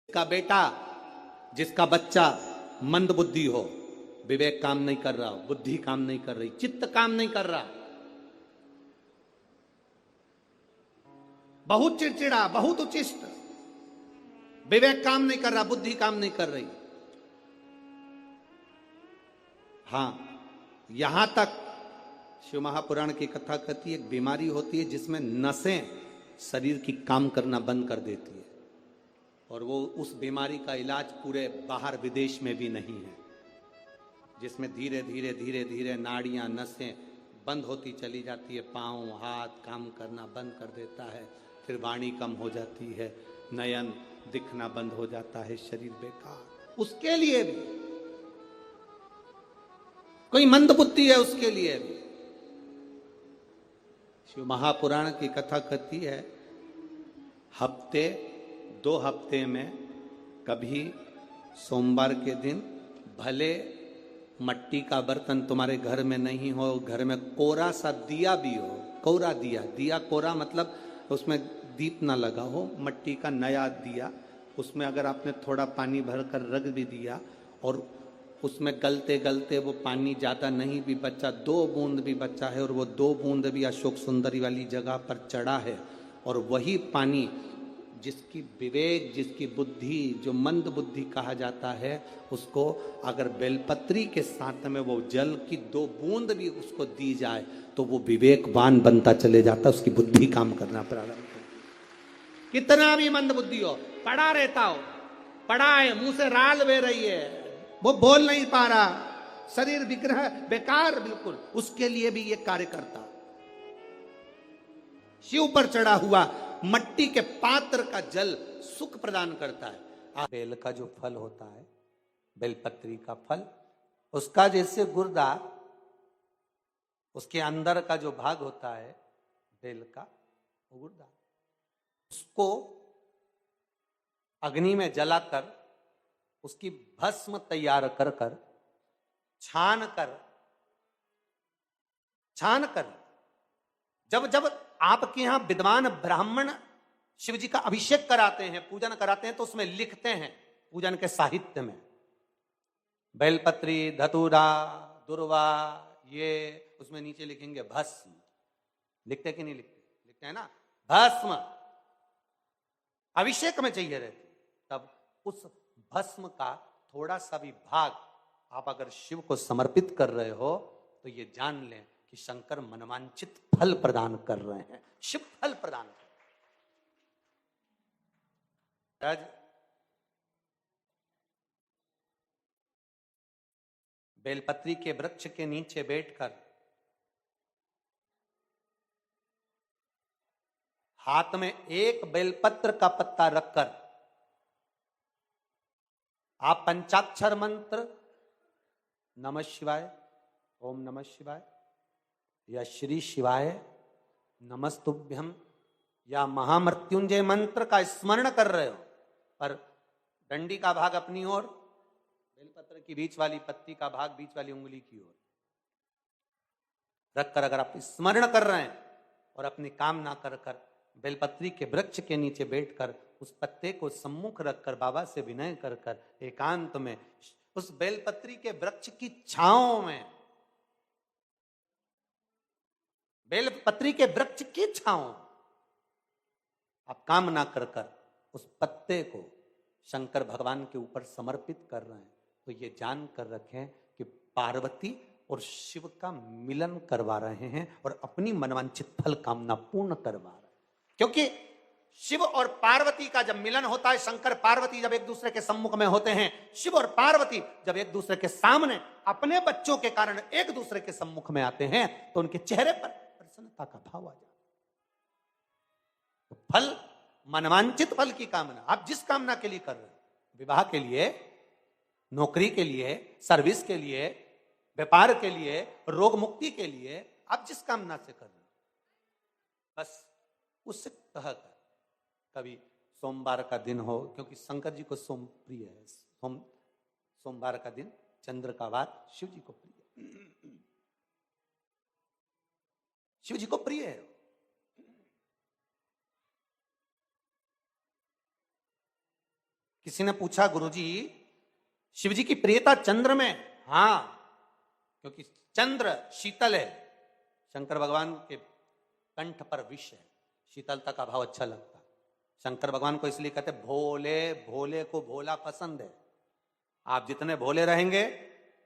का बेटा, जिसका बच्चा मंद बुद्धि हो, विवेक काम नहीं कर रहा हो, बुद्धि काम नहीं कर रही, चित्त काम नहीं कर रहा, बहुत चिड़चिड़ा, बहुत उचिष्ट, विवेक काम नहीं कर रहा, बुद्धि काम नहीं कर रही। हां, यहां तक शिव महापुराण की कथा कहती है, एक बीमारी होती है जिसमें नसें शरीर की काम करना बंद कर देती है, और वो उस बीमारी का इलाज पूरे बाहर विदेश में भी नहीं है, जिसमें धीरे धीरे धीरे धीरे नाड़ियां नसें बंद होती चली जाती है, पांव हाथ काम करना बंद कर देता है, फिर वाणी कम हो जाती है, नयन दिखना बंद हो जाता है, शरीर बेकार। उसके लिए भी कोई मंद बुद्धि है, उसके लिए भी शिव महापुराण की कथा कहती है, हफ्ते 2 हफ्ते में कभी सोमवार के दिन भले मट्टी का बर्तन तुम्हारे घर में नहीं हो, घर में कोरा सा दिया भी हो, कोरा दिया, दिया कोरा मतलब उसमें दीप ना लगा हो, मट्टी का नया दिया, उसमें अगर आपने थोड़ा पानी भरकर रख भी दिया और उसमें गलते गलते वो पानी ज़्यादा नहीं भी बचा, 2 बूंद भी बचा है, और वो 2 बूंद भी अशोक सुंदरी वाली जगह पर चढ़ा है, और वही पानी जिसकी विवेक, जिसकी बुद्धि, जो मंद बुद्धि कहा जाता है, उसको अगर बेलपत्री के साथ में वो जल की 2 बूंद भी उसको दी जाए तो वो विवेकवान बनता चले जाता, उसकी बुद्धि काम करना प्रारंभ कर। कितना भी मंद बुद्धि हो, पड़ा रहता हो, पड़ा है, मुंह से राल बह रही है, वो बोल नहीं पा रहा, शरीर विग्रह बेकार बिल्कुल, उसके लिए भी ये कार्य करता। शिव पर चढ़ा हुआ मट्टी के पात्र का जल सुख प्रदान करता है। बेल का जो फल होता है, बेलपत्री का फल, उसका जैसे गुर्दा, उसके अंदर का जो भाग होता है बेल का, वो गुर्दा, उसको अग्नि में जलाकर उसकी भस्म तैयार कर कर छान कर जब जब आपके यहां विद्वान ब्राह्मण शिव जी का अभिषेक कराते हैं, पूजन कराते हैं, तो उसमें लिखते हैं पूजन के साहित्य में, बेलपत्री, धतूरा, दुर्वा, ये उसमें नीचे लिखेंगे भस्म। लिखते कि नहीं लिखते? लिखते हैं ना, भस्म अभिषेक में चाहिए रहती। तब उस भस्म का थोड़ा सा भी भाग आप अगर शिव को समर्पित कर रहे हो तो ये जान लें कि शंकर मनवांचित फल प्रदान कर रहे हैं, शिव फल प्रदान कर रहे हैं। बेलपत्री के वृक्ष के नीचे बैठकर हाथ में एक बेलपत्र का पत्ता रखकर आप पंचाक्षर मंत्र नमः शिवाय, ओम नमः शिवाय, या श्री शिवाय नमस्तुभ्यम, या महामृत्युंजय मंत्र का स्मरण कर रहे हो, पर डंडी का भाग अपनी ओर, बेलपत्र की बीच वाली पत्ती का भाग बीच वाली उंगली की ओर रखकर अगर आप स्मरण कर रहे हैं और अपनी कामना कर कर बेलपत्री के वृक्ष के नीचे बैठकर उस पत्ते को सम्मुख रखकर बाबा से विनय कर कर एकांत में उस बेलपत्री के वृक्ष की छांव में, बेलपत्री के वृक्ष की छांव आप कामना कर कर उस पत्ते को शंकर भगवान के ऊपर समर्पित कर रहे हैं, तो ये जान कर रखें कि पार्वती और शिव का मिलन करवा रहे हैं और अपनी मनवांछित फल कामना पूर्ण करवा रहे हैं। क्योंकि शिव और पार्वती का जब मिलन होता है, शंकर पार्वती जब एक दूसरे के सम्मुख में होते हैं, शिव और पार्वती जब एक दूसरे के सामने अपने बच्चों के कारण एक दूसरे के सम्मुख में आते हैं, तो उनके चेहरे पर प्रसन्नता का भाव आ जाता है। तो फल, मनवांचित फल की कामना आप जिस कामना के लिए कर रहे हो, विवाह के लिए, नौकरी के लिए, सर्विस के लिए, व्यापार के लिए, रोग मुक्ति के लिए, आप जिस कामना से कर रहे हो, बस उससे कह कर कभी सोमवार का दिन हो, क्योंकि शंकर जी को सोम प्रिय है, सोमवार का दिन, चंद्र का वार शिव जी को प्रिय है, शिव जी को प्रिय है। किसी ने पूछा गुरुजी शिव जी की प्रियता चंद्र में? हां, क्योंकि चंद्र शीतल है, शंकर भगवान के कंठ पर विष है, शीतलता का भाव अच्छा लगता है। शंकर भगवान को इसलिए कहते भोले, भोले को भोला पसंद है। आप जितने भोले रहेंगे,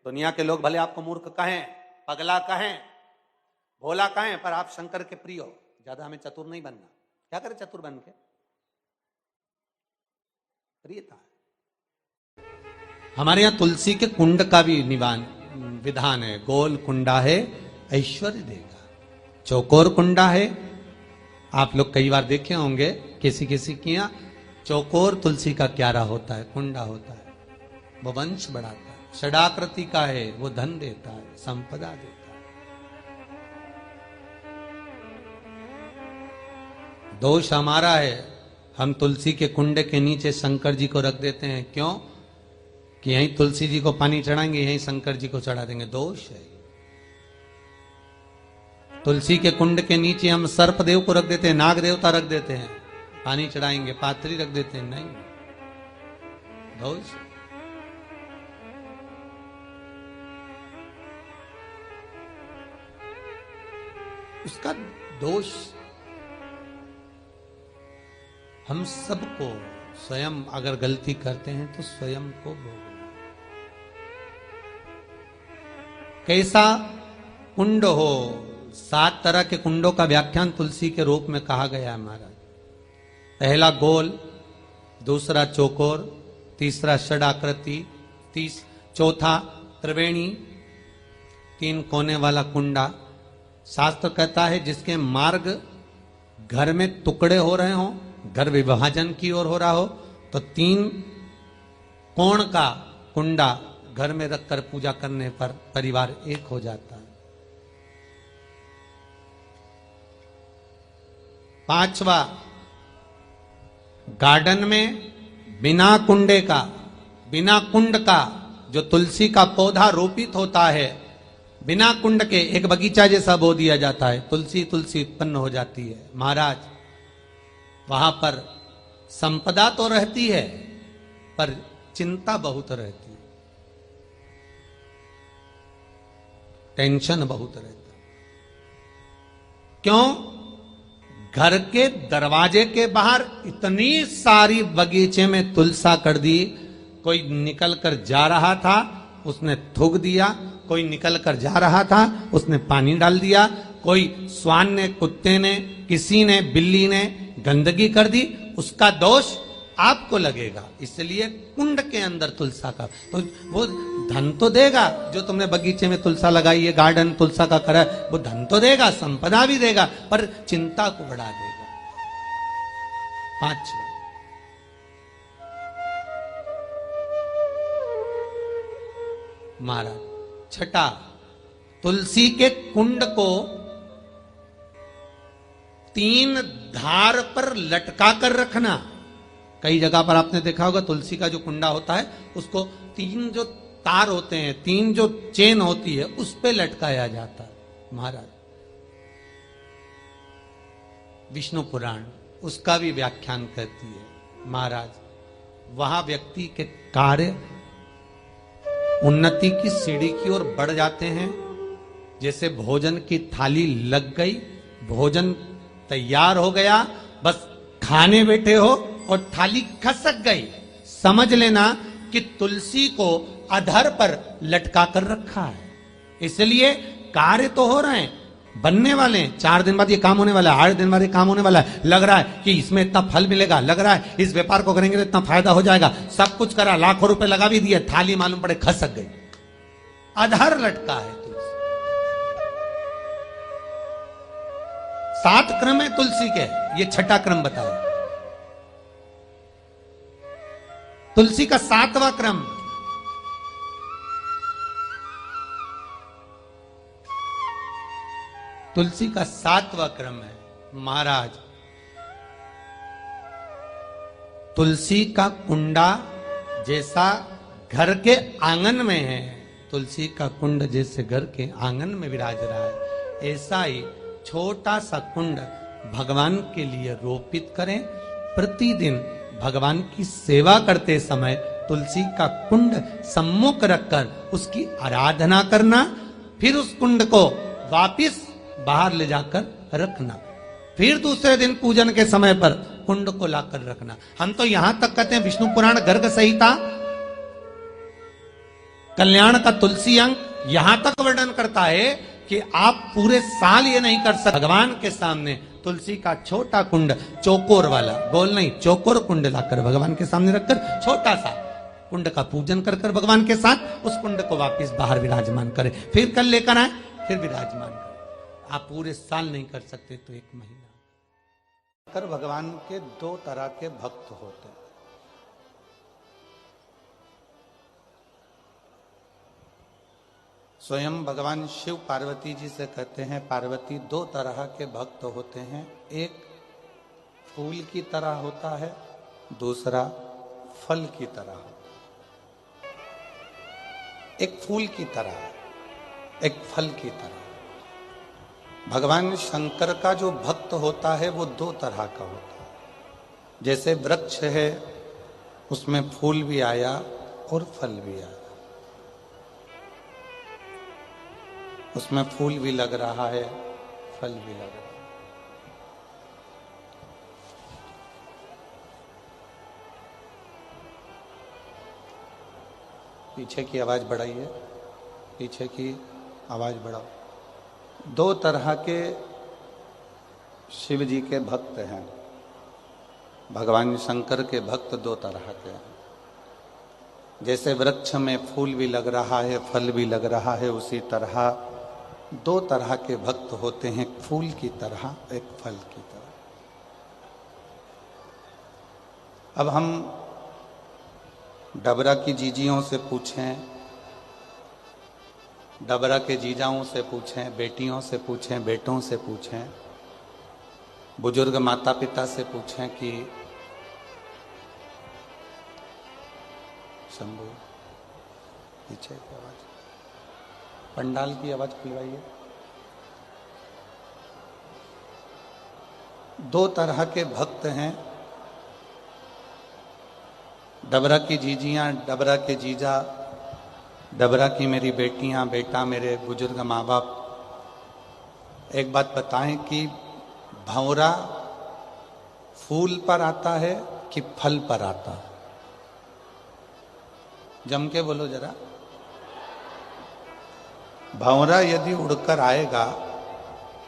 दुनिया के लोग भले आपको मूर्ख कहें, पगला कहें, भोला कहें, पर आप शंकर के प्रिय हो। ज्यादा हमें चतुर नहीं बनना। क्या करें चतुर बन के? प्रियता है। हमारे यहां तुलसी के कुंड का भी विधान है। गोल कुंडा है ऐश्वर्य देगा, चौकोर कुंडा है। आप लोग कई बार देखे होंगे किसी किसी के यहाँ चौकोर तुलसी का क्यारा होता है, कुंडा होता है, वो वंश बढ़ाता है। षडाकृति का है, वो धन देता है, संपदा देता है। दोष हमारा है, हम तुलसी के कुंडे के नीचे शंकर जी को रख देते हैं। क्यों? कि यहीं तुलसी जी को पानी चढ़ाएंगे, यहीं शंकर जी को चढ़ा देंगे। दोष है। तुलसी के कुंड के नीचे हम सर्प देव को रख देते हैं, नाग देवता रख देते हैं, पानी चढ़ाएंगे, पात्री रख देते हैं। नहीं, दोष। उसका दोष हम सबको, स्वयं अगर गलती करते हैं तो स्वयं को भोगना। कैसा कुंड हो, 7 तरह के कुंडों का व्याख्यान तुलसी के रूप में कहा गया है महाराज। पहला गोल, दूसरा चौकोर, तीसरा षडाकृति, चौथा त्रिवेणी, 3 कोने वाला कुंडा। शास्त्र कहता है जिसके मार्ग घर में टुकड़े हो रहे हो, घर विभाजन की ओर हो रहा हो, तो 3 कोण का कुंडा घर में रखकर पूजा करने पर परिवार एक हो जाता है। 5वां, गार्डन में बिना कुंडे का, बिना कुंड का जो तुलसी का पौधा रोपित होता है, बिना कुंड के एक बगीचा जैसा बो दिया जाता है, तुलसी तुलसी उत्पन्न हो जाती है। महाराज, वहां पर संपदा तो रहती है पर चिंता बहुत रहती है, टेंशन बहुत रहता है। क्यों? घर के दरवाजे के बाहर इतनी सारी बगीचे में तुलसा कर दी। कोई निकल कर जा रहा था, उसने थूक दिया, कोई निकल कर जा रहा था, उसने पानी डाल दिया, कोई श्वान ने, कुत्ते ने, किसी ने, बिल्ली ने गंदगी कर दी, उसका दोष आपको लगेगा। इसलिए कुंड के अंदर तुलसा का, तो वो धन तो देगा, जो तुमने बगीचे में तुलसा लगाई है, गार्डन तुलसा का करा, वो धन तो देगा, संपदा भी देगा, पर चिंता को बढ़ा देगा। 5वां, महाराज। 6, तुलसी के कुंड को 3 धार पर लटका कर रखना। कई जगह पर आपने देखा होगा तुलसी का जो कुंडा होता है उसको 3 जो तार होते हैं, 3 जो चेन होती है, उस पे लटकाया जाता है। महाराज, विष्णु पुराण उसका भी व्याख्यान करती है। महाराज, वहां व्यक्ति के कार्य उन्नति की सीढ़ी की ओर बढ़ जाते हैं। जैसे भोजन की थाली लग गई, भोजन तैयार हो गया, बस खाने बैठे हो और थाली खसक गई, समझ लेना कि तुलसी को अधर पर लटका कर रखा है। इसलिए कार्य तो हो रहे हैं, बनने वाले हैं, 4 दिन बाद ये काम होने वाला है, 8 दिन बाद ये काम होने वाला है, लग रहा है कि इसमें इतना फल मिलेगा, लग रहा है इस व्यापार को करेंगे तो इतना फायदा हो जाएगा, सब कुछ करा, लाखों रुपए लगा भी दिए, थाली मालूम पड़े खसक गई, अधर लटका है तुलसी। 7 क्रम है तुलसी के, ये 6ठा क्रम बताया। तुलसी का 7वां क्रम, तुलसी का 7वां क्रम है। महाराज, तुलसी का कुंडा जैसा घर के आंगन में है, तुलसी का कुंड जैसे घर के आंगन में विराज रहा है, ऐसा ही छोटा सा कुंड भगवान के लिए रोपित करें। प्रतिदिन भगवान की सेवा करते समय तुलसी का कुंड सम्मुख रखकर उसकी आराधना करना, फिर उस कुंड को वापिस बाहर ले जाकर रखना, फिर दूसरे दिन पूजन के समय पर कुंड को लाकर रखना। हम तो यहां तक कहते हैं विष्णु पुराण गर्ग संहिता कल्याण का तुलसी अंग यहां तक वर्णन करता है कि आप पूरे साल ये नहीं कर सकते भगवान के सामने तुलसी का छोटा कुंड, चौकोर वाला, गोल नहीं, चौकोर कुंड लाकर भगवान के सामने रखकर छोटा सा कुंड का पूजन कर कर भगवान के साथ उस कुंड को वापस बाहर विराजमान करें, फिर कल लेकर आए, फिर विराजमान करें। आप पूरे साल नहीं कर सकते तो 1 महीना कर। भगवान के 2 तरह के भक्त होते हैं। स्वयं भगवान शिव पार्वती जी से कहते हैं, पार्वती 2 तरह के भक्त होते हैं, एक फूल की तरह होता है, दूसरा फल की तरह होता है। एक फूल की तरह, एक फल की तरह। भगवान शंकर का जो भक्त होता है वो 2 तरह का होता है। जैसे वृक्ष है, उसमें फूल भी आया और फल भी आया, उसमें फूल भी लग रहा है, फल भी लग रहा है। पीछे की आवाज बढ़ाइए, पीछे की आवाज बढ़ाओ। 2 तरह के शिव जी के भक्त हैं। भगवान शंकर के भक्त 2 तरह के हैं। जैसे वृक्ष में फूल भी लग रहा है, फल भी लग रहा है, उसी तरह 2 तरह के भक्त होते हैं, एक फूल की तरह, एक फल की तरह। अब हम डबरा की जीजियों से पूछें, डबरा के जीजाओं से पूछें, बेटियों से पूछें, बेटों से पूछें, बुजुर्ग माता पिता से पूछें कि शंभू, पीछे की आवाज, पंडाल की आवाज खुलवाइए। 2 तरह के भक्त हैं। डबरा की जीजियां, डबरा के जीजा, डबरा की मेरी बेटियां, बेटा, मेरे बुजुर्ग माँ बाप, एक बात बताएं कि भंवरा फूल पर आता है कि फल पर आता है? जम के बोलो जरा। भंवरा यदि उड़कर आएगा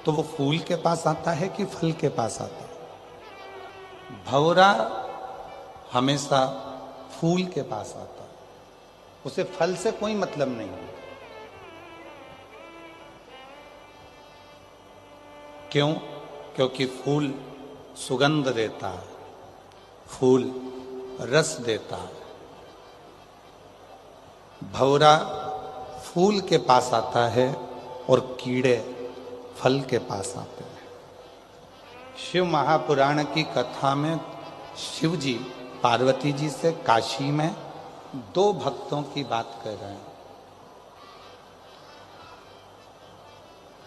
तो वो फूल के पास आता है कि फल के पास आता है? भंवरा हमेशा फूल के पास आता है, उसे फल से कोई मतलब नहीं है। क्यों? क्योंकि फूल सुगंध देता है, फूल रस देता है। भंवरा फूल के पास आता है और कीड़े फल के पास आते हैं। शिव महापुराण की कथा में शिव जी पार्वती जी से काशी में 2 भक्तों की बात कर रहे हैं।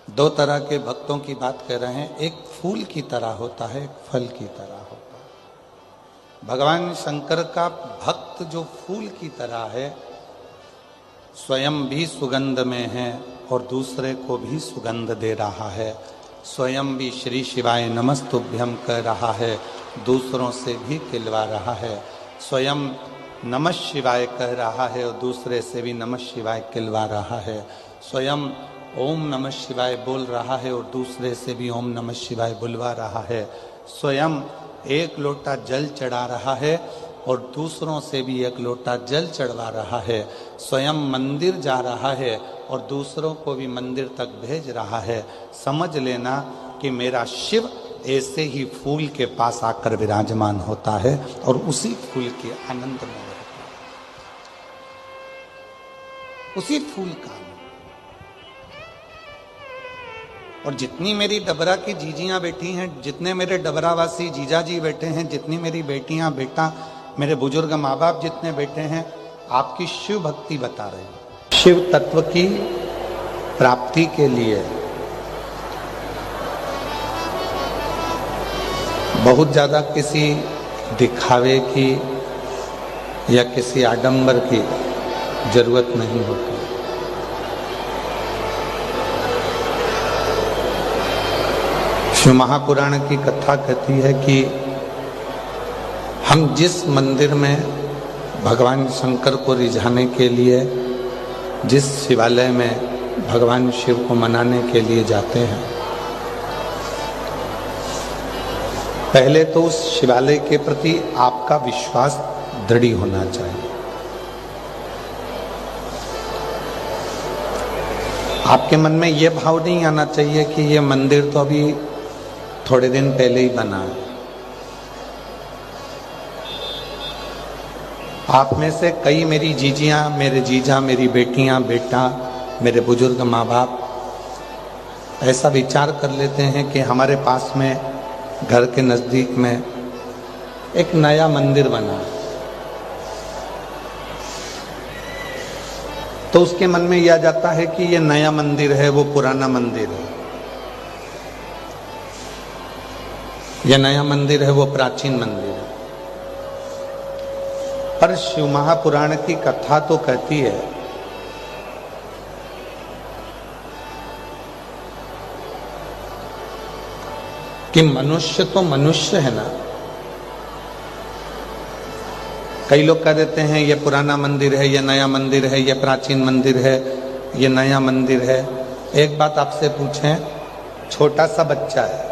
2 तरह के भक्तों की बात कर रहे हैं। एक फूल की तरह होता है, एक फल की तरह होता है। भगवान शंकर का भक्त जो फूल की तरह है, स्वयं भी सुगंध में है और दूसरे को भी सुगंध दे रहा है। स्वयं भी श्री शिवाय नमस्तुभ्यम कह रहा है, दूसरों से भी खिलवा रहा है। स्वयं नमः शिवाय कह रहा है और दूसरे से भी नमः शिवाय खिलवा रहा है। स्वयं ओम नमः शिवाय बोल रहा है और दूसरे से भी ओम नमः शिवाय बुलवा रहा है। स्वयं 1 लोटा जल चढ़ा रहा है और दूसरों से भी 1 लोटा जल चढ़वा रहा है। स्वयं मंदिर जा रहा है और दूसरों को भी मंदिर तक भेज रहा है। समझ लेना कि मेरा शिव ऐसे ही फूल के पास आकर विराजमान होता है और उसी फूल के आनंद में रहता है, उसी फूल का आनंद। और जितनी मेरी डबरा की जीजियां बैठी हैं, जितने मेरे डबरावासी जीजा जी बैठे हैं, जितनी मेरी बेटियां, बेटा, मेरे बुजुर्ग माँ बाप जितने बैठे हैं, आपकी शिव भक्ति बता रहे हैं। शिव तत्व की प्राप्ति के लिए बहुत ज्यादा किसी दिखावे की या किसी आडंबर की जरूरत नहीं होती। शिव महापुराण की कथा कहती है कि हम जिस मंदिर में भगवान शंकर को रिझाने के लिए, जिस शिवालय में भगवान शिव को मनाने के लिए जाते हैं, पहले तो उस शिवालय के प्रति आपका विश्वास दृढ़ होना चाहिए। आपके मन में यह भाव नहीं आना चाहिए कि यह मंदिर तो अभी थोड़े दिन पहले ही बना है। आप में से कई मेरी जीजियां, मेरे जीजा, मेरी बेटियां, बेटा, मेरे बुजुर्ग माँ बाप ऐसा विचार कर लेते हैं कि हमारे पास में घर के नजदीक में एक नया मंदिर बना है, तो उसके मन में यह आ जाता है कि यह नया मंदिर है, वो पुराना मंदिर है। यह नया मंदिर है, वो प्राचीन मंदिर है। पर शिव महापुराण की कथा तो कहती है कि मनुष्य तो मनुष्य है ना। कई लोग कह देते हैं ये पुराना मंदिर है, ये नया मंदिर है, ये प्राचीन मंदिर है, ये नया मंदिर है। एक बात आपसे पूछें, छोटा सा बच्चा है,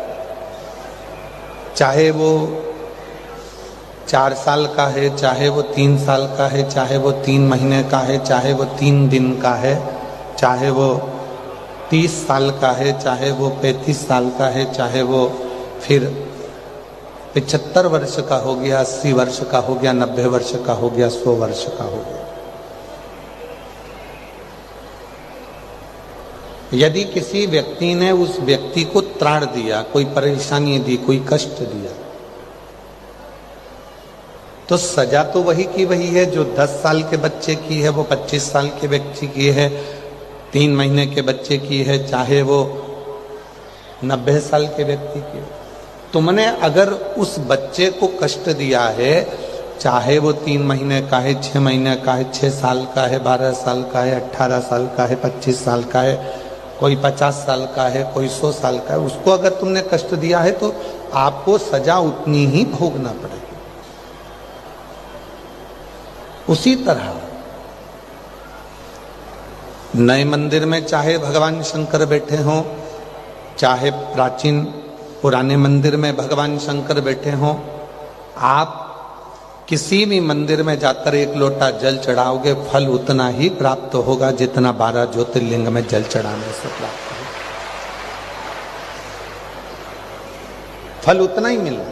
चाहे वो 4 साल का है, चाहे वो 3 साल का है, चाहे वो 3 महीने का है, चाहे वो 3 दिन का है, चाहे वो 30 साल का है, चाहे वो 35 साल का है, चाहे वो फिर 75 वर्ष का हो गया, 80 वर्ष का हो गया, 90 वर्ष का हो गया, 100 वर्ष का हो गया। यदि किसी व्यक्ति ने उस व्यक्ति को त्राण दिया, कोई परेशानी दी, कोई कष्ट दिया, तो सजा तो वही की वही है जो 10 साल के बच्चे की है, वो 25 साल के व्यक्ति की है, 3 महीने के बच्चे की है, चाहे वो 90 साल के व्यक्ति की है। तुमने अगर उस बच्चे को कष्ट दिया है, चाहे वो 3 महीने का है, 6 महीने का है, 6 साल का है, 12 साल का है, 18 साल का है, 25 साल का है, कोई 50 साल का है, कोई 100 साल का है, उसको अगर तुमने कष्ट दिया है तो आपको सजा उतनी ही भोगना पड़ेगी। उसी तरह नए मंदिर में चाहे भगवान शंकर बैठे हों, चाहे प्राचीन पुराने मंदिर में भगवान शंकर बैठे हों, आप किसी भी मंदिर में जाकर 1 लोटा जल चढ़ाओगे, फल उतना ही प्राप्त होगा जितना 12 ज्योतिर्लिंग में जल चढ़ाने से प्राप्त होगा। फल उतना ही मिला,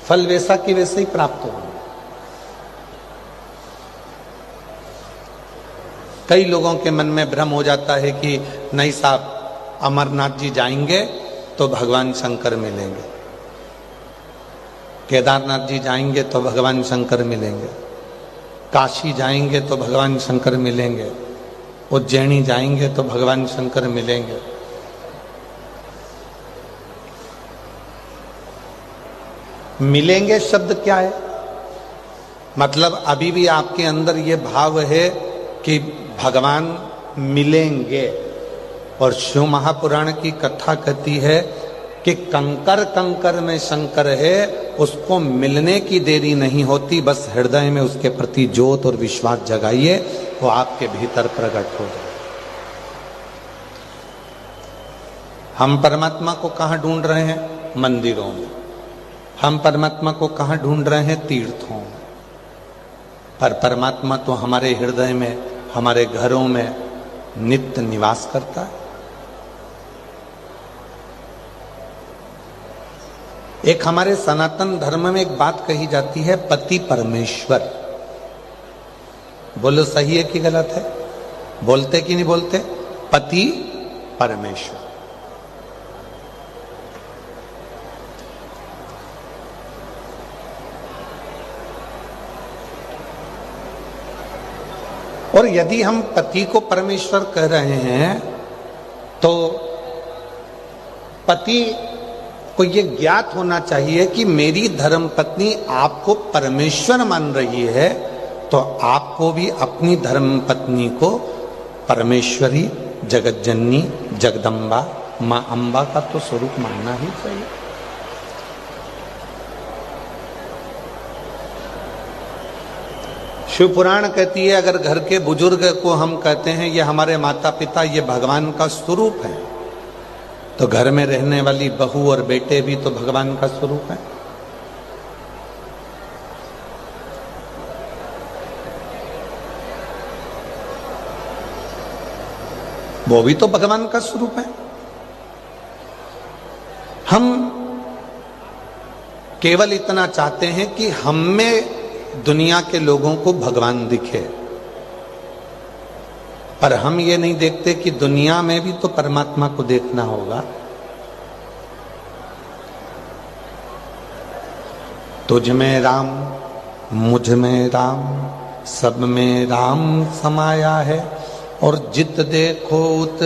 फल वैसा कि वैसे ही प्राप्त होगा। कई लोगों के मन में भ्रम हो जाता है कि नहीं साहब, अमरनाथ जी जाएंगे तो भगवान शंकर मिलेंगे, केदारनाथ जी जाएंगे तो भगवान शंकर मिलेंगे, काशी जाएंगे तो भगवान शंकर मिलेंगे, उज्जैनी जाएंगे तो भगवान शंकर मिलेंगे। मिलेंगे शब्द क्या है? मतलब अभी भी आपके अंदर ये भाव है कि भगवान मिलेंगे। और शिव महापुराण की कथा कहती है कि कंकर कंकर में शंकर है, उसको मिलने की देरी नहीं होती, बस हृदय में उसके प्रति ज्योत और विश्वास जगाइए, वो आपके भीतर प्रकट हो जाए। हम परमात्मा को कहाँ ढूंढ रहे हैं? मंदिरों में। हम परमात्मा को कहाँ ढूंढ रहे हैं? तीर्थों में। पर परमात्मा तो हमारे हृदय में, हमारे घरों में नित्य निवास करता है। एक हमारे सनातन धर्म में एक बात कही जाती है, पति परमेश्वर। बोलो सही है कि गलत है? बोलते कि नहीं बोलते? पति परमेश्वर। और यदि हम पति को परमेश्वर कह रहे हैं तो पति को ये ज्ञात होना चाहिए कि मेरी धर्मपत्नी आपको परमेश्वर मान रही है, तो आपको भी अपनी धर्मपत्नी को परमेश्वरी, जगतजननी, जगदम्बा, मां अंबा का तो स्वरूप मानना ही चाहिए। शिव पुराण कहती है अगर घर के बुजुर्ग को हम कहते हैं ये हमारे माता पिता, ये भगवान का स्वरूप है, तो घर में रहने वाली बहू और बेटे भी तो भगवान का स्वरूप है। वो भी तो भगवान का स्वरूप है। हम केवल इतना चाहते हैं कि हम में दुनिया के लोगों को भगवान दिखे, पर हम ये नहीं देखते कि दुनिया में भी तो परमात्मा को देखना होगा। तुझ में राम, मुझ में राम, सब में राम समाया है, और जित देखो उत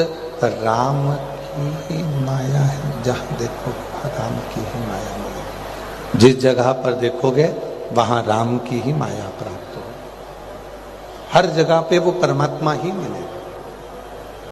राम की ही माया है। जहां देखो राम की ही माया मिलेगी। जिस जगह पर देखोगे वहां राम की ही माया प्राप्त हो। हर जगह पे वो परमात्मा ही मिलेगा।